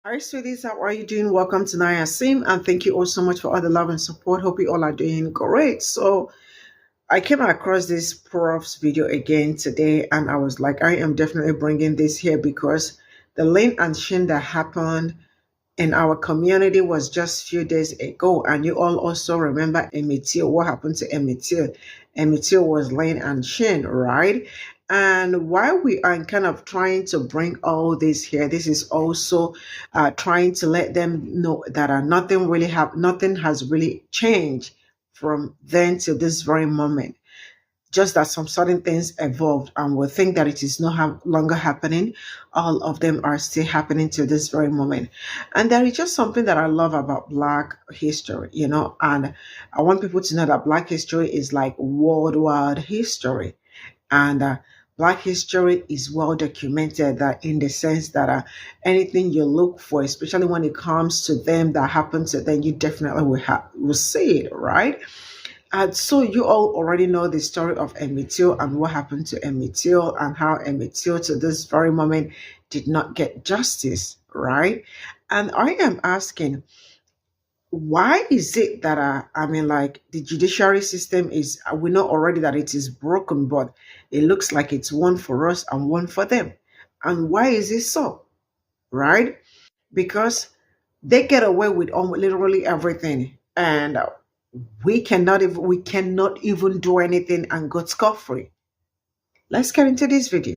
Hi, sweeties. How are you doing? Welcome to Naya Sim, and thank you all so much for all the love and support. Hope you all are doing great. So, I came across this profs video again today, and I was like, I am definitely bringing this here because the lane and shin that happened in our community was just few days ago, and you all also remember Emitil. What happened to Emitil? Emitil was Lane and Shin, right? And while we are kind of trying to bring all this here, this is also trying to let them know that nothing has really changed from then to this very moment, just that some certain things evolved and we think that it is no longer happening. All of them are still happening to this very moment. And there is just something that I love about Black history, and I want people to know that Black history is like worldwide history. And Black history is well documented, that in the sense that anything you look for, especially when it comes to them that happened to them, you definitely will see it, right? And so you all already know the story of Emitil and what happened to Emitil and how Emitil to this very moment did not get justice, right? And I am asking, why is it that like the judiciary system is, we know already that it is broken, but it looks like it's one for us and one for them. And why is it so, right? Because they get away with literally everything, and we cannot even do anything and go scot-free. Let's get into this video.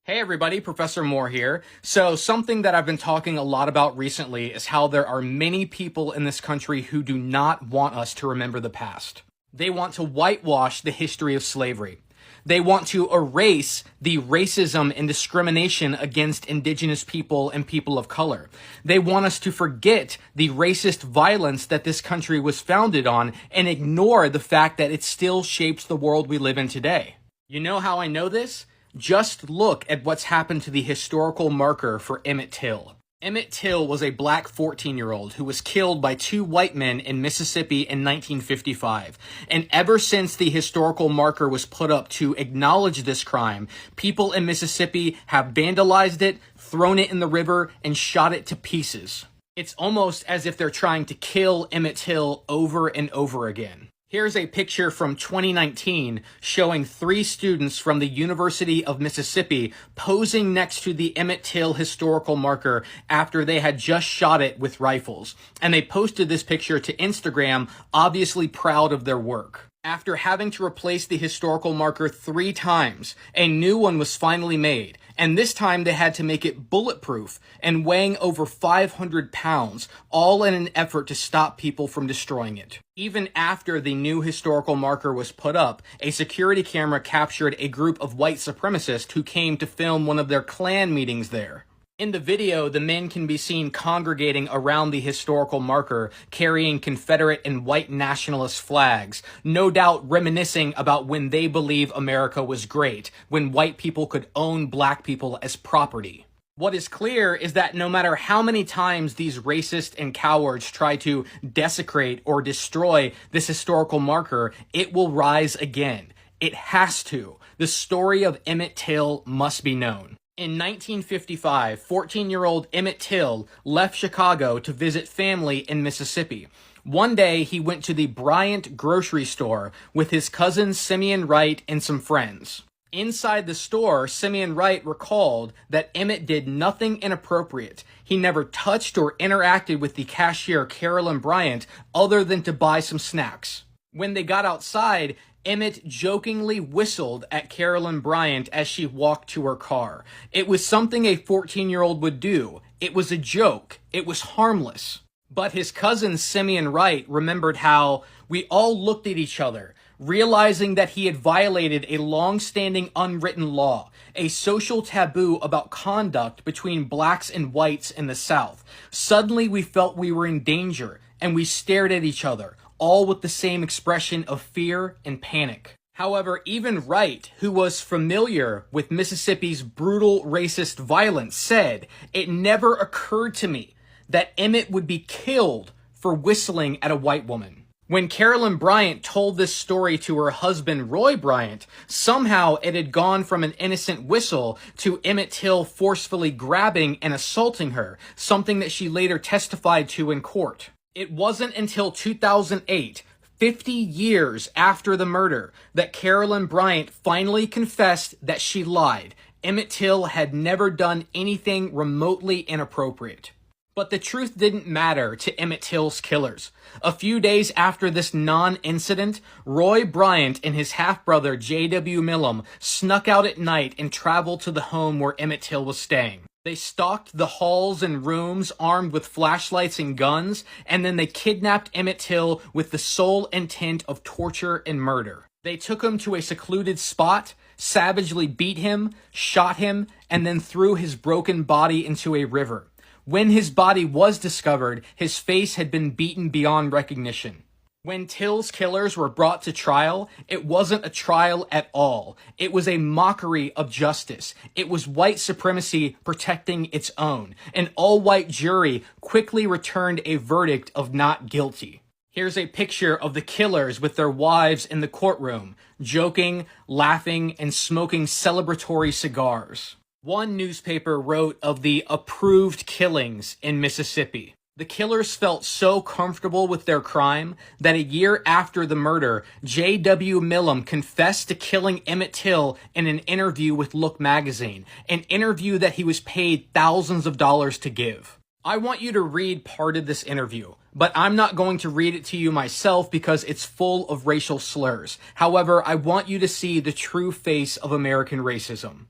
Hey everybody, Professor Moore here. So something that I've been talking a lot about recently is how there are many people in this country who do not want us to remember the past. They want to whitewash the history of slavery. They want to erase the racism and discrimination against indigenous people and people of color. They want us to forget the racist violence that this country was founded on and ignore the fact that it still shapes the world we live in today. You know how I know this? Just look at what's happened to the historical marker for Emmett Till. Emmett Till was a black 14-year-old who was killed by two white men in Mississippi in 1955. And ever since the historical marker was put up to acknowledge this crime, people in Mississippi have vandalized it, thrown it in the river, and shot it to pieces. It's almost as if they're trying to kill Emmett Till over and over again. Here's a picture from 2019 showing three students from the University of Mississippi posing next to the Emmett Till historical marker after they had just shot it with rifles. And they posted this picture to Instagram, obviously proud of their work. After having to replace the historical marker 3 times, a new one was finally made, and this time they had to make it bulletproof and weighing over 500 pounds, all in an effort to stop people from destroying it. Even after the new historical marker was put up, a security camera captured a group of white supremacists who came to film one of their Klan meetings there. In the video, the men can be seen congregating around the historical marker, carrying Confederate and white nationalist flags, no doubt reminiscing about when they believe America was great, when white people could own black people as property. What is clear is that no matter how many times these racists and cowards try to desecrate or destroy this historical marker, it will rise again. It has to. The story of Emmett Till must be known. In 1955, 14-year-old Emmett Till left Chicago to visit family in Mississippi. One day, he went to the Bryant grocery store with his cousin Simeon Wright and some friends. Inside the store, Simeon Wright recalled that Emmett did nothing inappropriate. He never touched or interacted with the cashier Carolyn Bryant other than to buy some snacks. When they got outside, Emmett jokingly whistled at Carolyn Bryant as she walked to her car. It was something a 14-year-old would do. It was a joke. It was harmless. But his cousin Simeon Wright remembered how we all looked at each other, realizing that he had violated a long-standing unwritten law, a social taboo about conduct between blacks and whites in the South. Suddenly we felt we were in danger, and we stared at each other, all with the same expression of fear and panic. However, even Wright, who was familiar with Mississippi's brutal racist violence, said, "It never occurred to me that Emmett would be killed for whistling at a white woman." When Carolyn Bryant told this story to her husband Roy Bryant, somehow it had gone from an innocent whistle to Emmett Till forcefully grabbing and assaulting her, something that she later testified to in court. It wasn't until 2008, 50 years after the murder, that Carolyn Bryant finally confessed that she lied. Emmett Till had never done anything remotely inappropriate. But the truth didn't matter to Emmett Till's killers. A few days after this non-incident, Roy Bryant and his half-brother J.W. Millam snuck out at night and traveled to the home where Emmett Till was staying. They stalked the halls and rooms armed with flashlights and guns, and then they kidnapped Emmett Till with the sole intent of torture and murder. They took him to a secluded spot, savagely beat him, shot him, and then threw his broken body into a river. When his body was discovered, his face had been beaten beyond recognition. When Till's killers were brought to trial, it wasn't a trial at all. It was a mockery of justice. It was white supremacy protecting its own. An all-white jury quickly returned a verdict of not guilty. Here's a picture of the killers with their wives in the courtroom, joking, laughing, and smoking celebratory cigars. One newspaper wrote of the approved killings in Mississippi. The killers felt so comfortable with their crime that a year after the murder, J.W. Millam confessed to killing Emmett Till in an interview with Look magazine, an interview that he was paid thousands of dollars to give. I want you to read part of this interview, but I'm not going to read it to you myself because it's full of racial slurs. However, I want you to see the true face of American racism.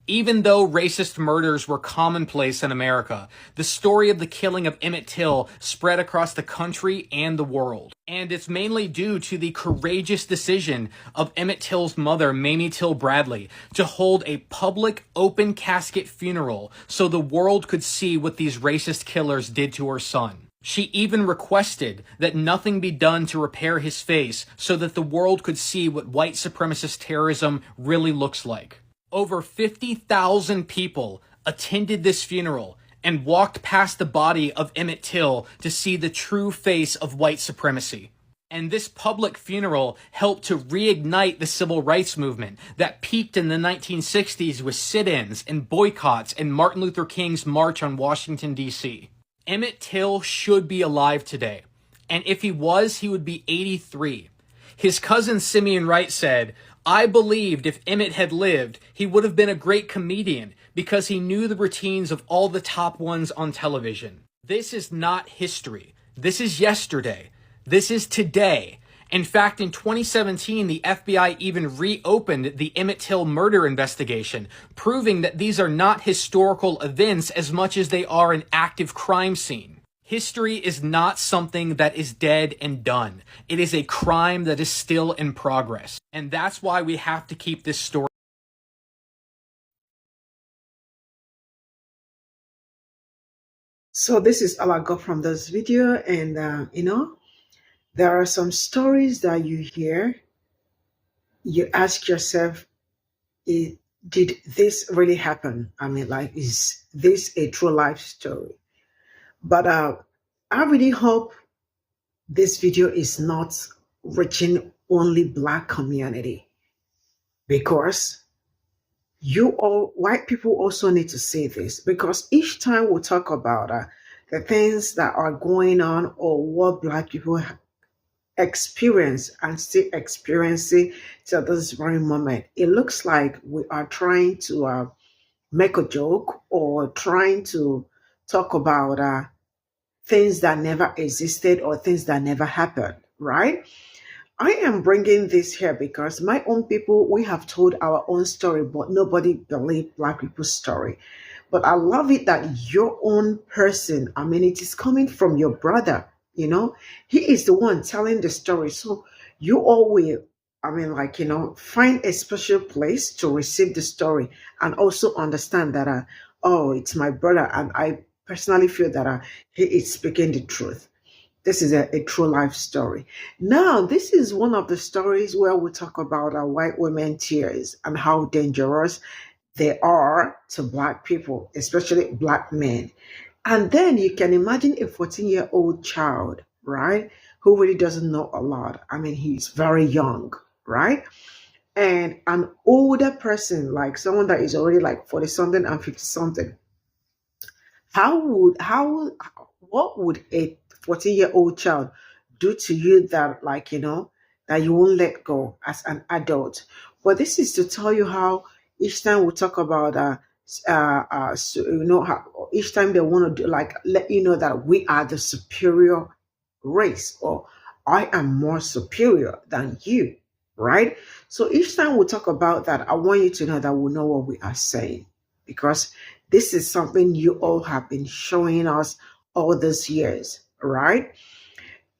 Even though racist murders were commonplace in America, the story of the killing of Emmett Till spread across the country and the world. And it's mainly due to the courageous decision of Emmett Till's mother, Mamie Till Bradley, to hold a public open casket funeral so the world could see what these racist killers did to her son. She even requested that nothing be done to repair his face so that the world could see what white supremacist terrorism really looks like. Over 50,000 people attended this funeral and walked past the body of Emmett Till to see the true face of white supremacy. And this public funeral helped to reignite the civil rights movement that peaked in the 1960s with sit-ins and boycotts and Martin Luther King's March on Washington, D.C. Emmett Till should be alive today. And if he was, he would be 83. His cousin Simeon Wright said, "I believed if Emmett had lived, he would have been a great comedian because he knew the routines of all the top ones on television." This is not history. This is yesterday. This is today. In fact, in 2017, the FBI even reopened the Emmett Till murder investigation, proving that these are not historical events as much as they are an active crime scene. History is not something that is dead and done. It is a crime that is still in progress. And that's why we have to keep this story. So this is all I got from this video. And, there are some stories that you hear. You ask yourself, did this really happen? I mean, like, is this a true life story? But I really hope this video is not reaching only Black community, because you all white people also need to see this, because each time we talk about the things that are going on or what Black people experience and still experiencing till this very moment, it looks like we are trying to make a joke or trying to talk about things that never existed or things that never happened, right? I am bringing this here because my own people, we have told our own story, but nobody believed Black people's story. But I love it that your own person, I mean, it is coming from your brother, he is the one telling the story. So you all will, I mean, like, find a special place to receive the story and also understand that, oh, it's my brother. And I personally feel that he is speaking the truth. This is a true life story. Now, this is one of the stories where we talk about white women tears and how dangerous they are to Black people, especially Black men. And then you can imagine a 14-year-old child, right, who really doesn't know a lot. I mean, he's very young, right? And an older person, like someone that is already like 40 something and 50 something, how what would a 14-year-old child do to you that, like, that you won't let go as an adult? But this is to tell you how each time we talk about so, how each time they want to do, like, let you know that we are the superior race, or I am more superior than you, right? So each time we talk about that, I want you to know that we know what we are saying, because this is something you all have been showing us all these years, right?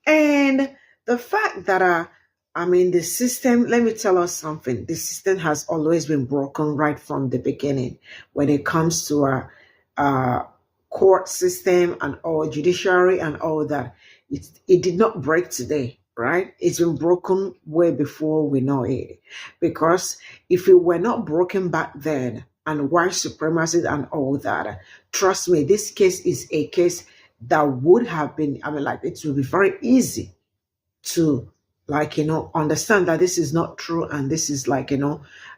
And the fact that, I mean, the system, let me tell us something. The system has always been broken right from the beginning when it comes to a court system and all, judiciary and all that. It did not break today, right? It's been broken way before we know it. Because if it were not broken back then, and white supremacy and all that, trust me, this case is a case that would have been, I mean, like, it would be very easy to, like, understand that this is not true, and this is like,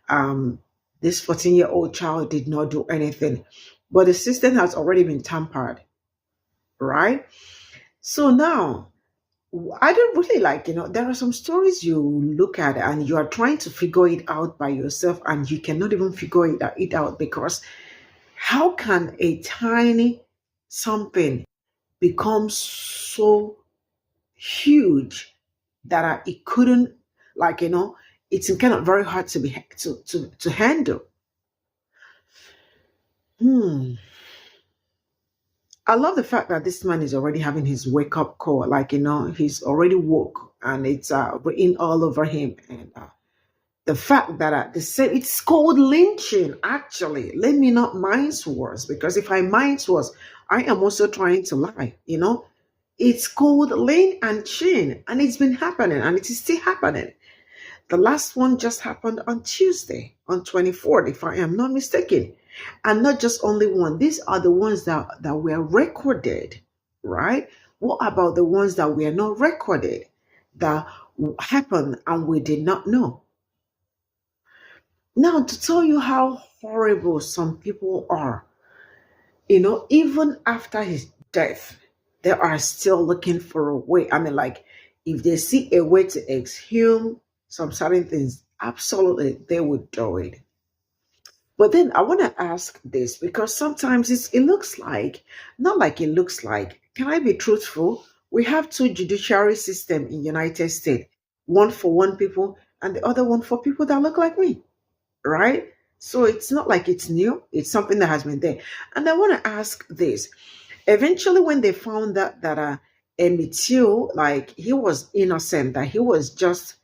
um this 14-year-old child did not do anything, but the system has already been tampered, right? So now, I don't really, like, there are some stories you look at and you are trying to figure it out by yourself, and you cannot even figure it out, because how can a tiny something become so huge that it couldn't, like, it's kind of very hard to be to handle. Hmm. I love the fact that this man is already having his wake up call, like, he's already woke, and it's written all over him. And the fact that the same, it's called lynching. Actually, let me not mince words, because if I mince words, I am also trying to lie. It's called lynch and chin, and it's been happening, and it is still happening. The last one just happened on Tuesday, on 24th, if I am not mistaken. And not just only one, these are the ones that were recorded, right? What about the ones that were not recorded, that happened and we did not know? Now, to tell you how horrible some people are, even after his death, they are still looking for a way. I mean, like, if they see a way to exhume some certain things, absolutely, they would do it. But then I want to ask this, because sometimes it looks like, not like it looks like, can I be truthful? We have two judiciary system in United States, one for one people and the other one for people that look like me, right? So it's not like it's new. It's something that has been there. And I want to ask this. Eventually, when they found that Pe0ple, like, he was innocent, that he was just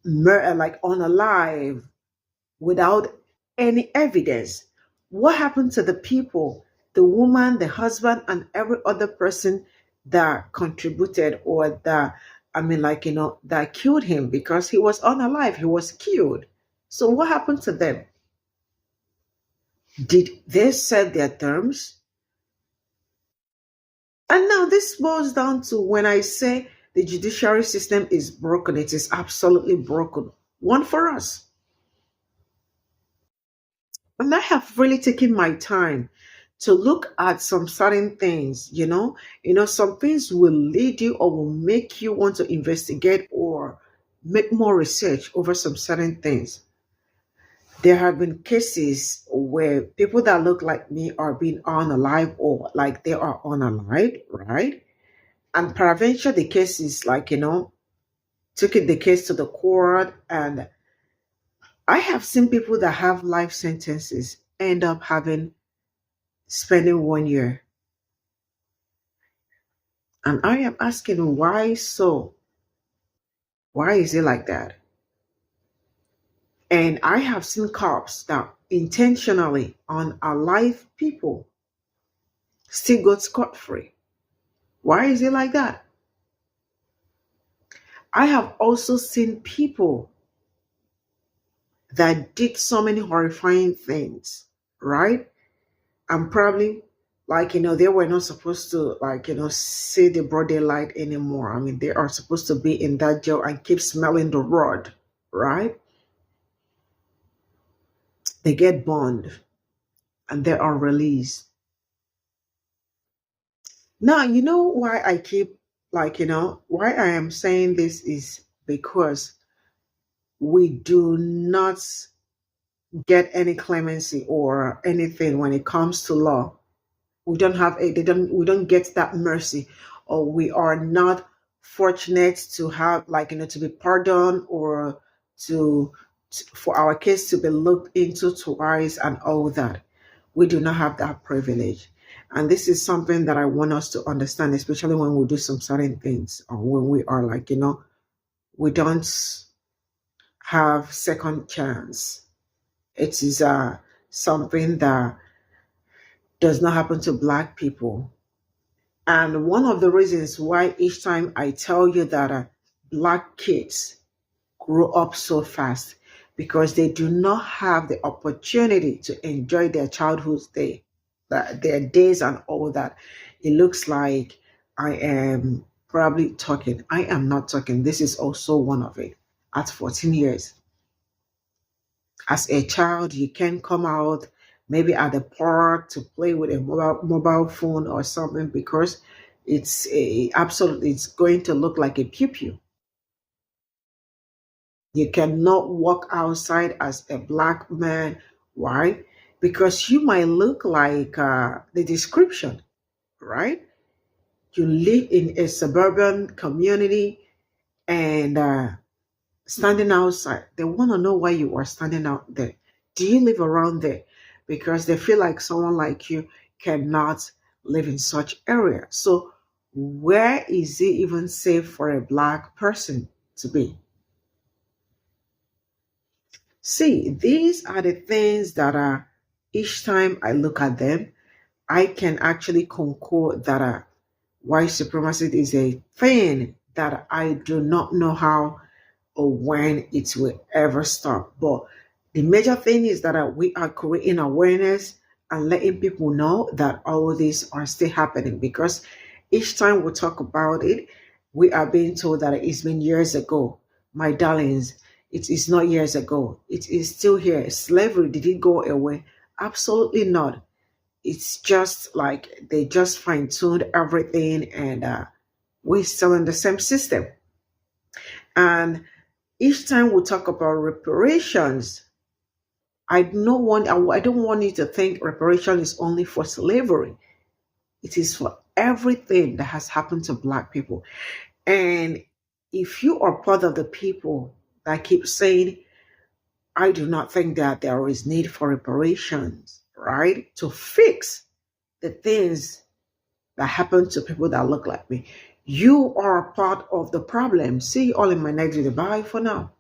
like unalive without any evidence, what happened to the people, the woman, the husband, and every other person that contributed, or that, I mean, like, that killed him, because he was unalive, he was killed? So what happened to them? Did they set their terms? And now this boils down to, when I say the judiciary system is broken, it is absolutely broken. One for us. And I have really taken my time to look at some certain things, some things will lead you or will make you want to investigate or make more research over some certain things. There have been cases where people that look like me are being unalive, or like they are unalive, right? And peradventure, the case is like, taking the case to the court. And I have seen people that have life sentences end up spending 1 year. And I am asking, why so? Why is it like that? And I have seen cops that intentionally unalive people still got scot free. Why is it like that? I have also seen people that did so many horrifying things, right? And probably, like, they were not supposed to, like, see the broad daylight anymore. I mean, they are supposed to be in that jail and keep smelling the rod, right? They get bond and they are released. Now, you know why I keep, like, why I am saying this is because we do not get any clemency or anything when it comes to law. We don't have a, they don't, we don't get that mercy, or we are not fortunate to have, like, to be pardoned, or for our case to be looked into twice and all that. We do not have that privilege. And this is something that I want us to understand, especially when we do some certain things, or when we are, like, we don't have second chance. It is something that does not happen to Black people. And one of the reasons why each time I tell you that Black kids grow up so fast, because they do not have the opportunity to enjoy their childhood day, their days and all that. It looks like I am probably talking. I am not talking. This is also one of it. At 14 years, as a child, you can come out maybe at the park to play with a mobile phone or something, because absolutely, it's going to look like a pew. You cannot walk outside as a Black man. Why? Because you might look like the description, right? You live in a suburban community, and standing outside, they want to know why you are standing out there. Do you live around there? Because they feel like someone like you cannot live in such area. So where is it even safe for a Black person to be? See, these are the things that are, each time I look at them, I can actually concur that white supremacy is a thing that I do not know how or when it will ever stop. But the major thing is that we are creating awareness and letting people know that all these are still happening, because each time we talk about it, we are being told that it's been years ago. My darlings, it is not years ago. It is still here. Slavery, did it go away? Absolutely not. It's just like they just fine tuned everything, and we're still in the same system. And each time we talk about reparations, I don't want you to think reparation is only for slavery. It is for everything that has happened to Black people. And if you are part of the people that keep saying, I do not think that there is need for reparations, right? To fix the things that happen to people that look like me. You are part of the problem. See you all in my next video. Bye for now.